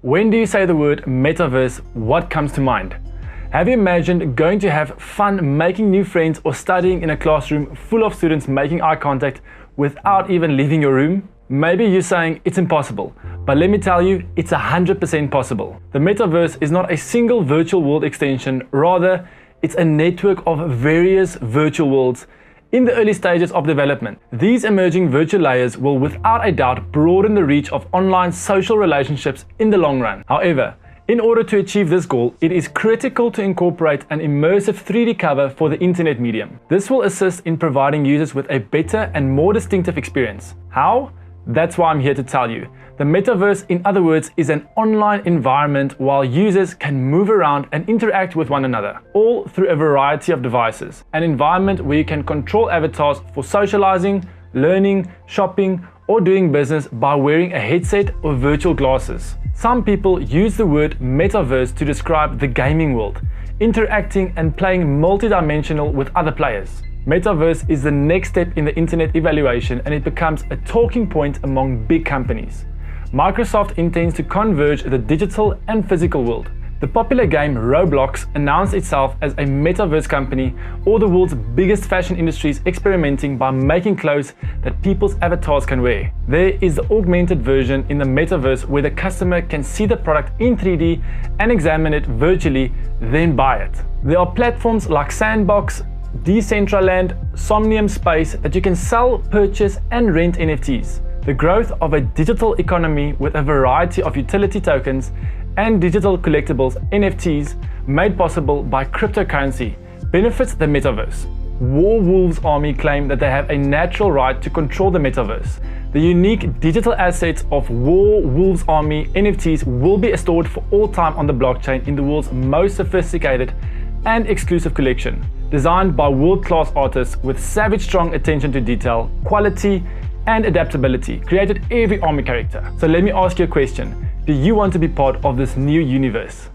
When do you say the word metaverse, what comes to mind? Have you imagined going to have fun making new friends or studying in a classroom full of students making eye contact without even leaving your room? Maybe you're saying it's impossible, but let me tell you, it's 100% possible. The metaverse is not a single virtual world extension, rather, it's a network of various virtual worlds in the early stages of development. These emerging virtual layers will without a doubt broaden the reach of online social relationships in the long run. However, in order to achieve this goal, it is critical to incorporate an immersive 3D cover for the internet medium. This will assist in providing users with a better and more distinctive experience. How? That's why I'm here to tell you. The metaverse, in other words, is an online environment while users can move around and interact with one another, all through a variety of devices. An environment where you can control avatars for socializing, learning, shopping, or doing business by wearing a headset or virtual glasses. Some people use the word metaverse to describe the gaming world, interacting and playing multidimensional with other players. Metaverse is the next step in the internet evaluation, and it becomes a talking point among big companies. Microsoft intends to converge the digital and physical world. The popular game Roblox announced itself as a metaverse company, or the world's biggest fashion industry is experimenting by making clothes that people's avatars can wear. There is the augmented version in the metaverse where the customer can see the product in 3D and examine it virtually, then buy it. There are platforms like Sandbox, Decentraland, Somnium Space that you can sell, purchase and rent NFTs. The growth of a digital economy with a variety of utility tokens and digital collectibles NFTs made possible by cryptocurrency benefits the metaverse. Wolves Army claim that they have a natural right to control the metaverse. The unique digital assets of Wolves Army NFTs will be stored for all time on the blockchain in the world's most sophisticated and exclusive collection, designed by world-class artists with savage strong attention to detail, quality, and adaptability, created every army character. So let me ask you a question. Do you want to be part of this new universe?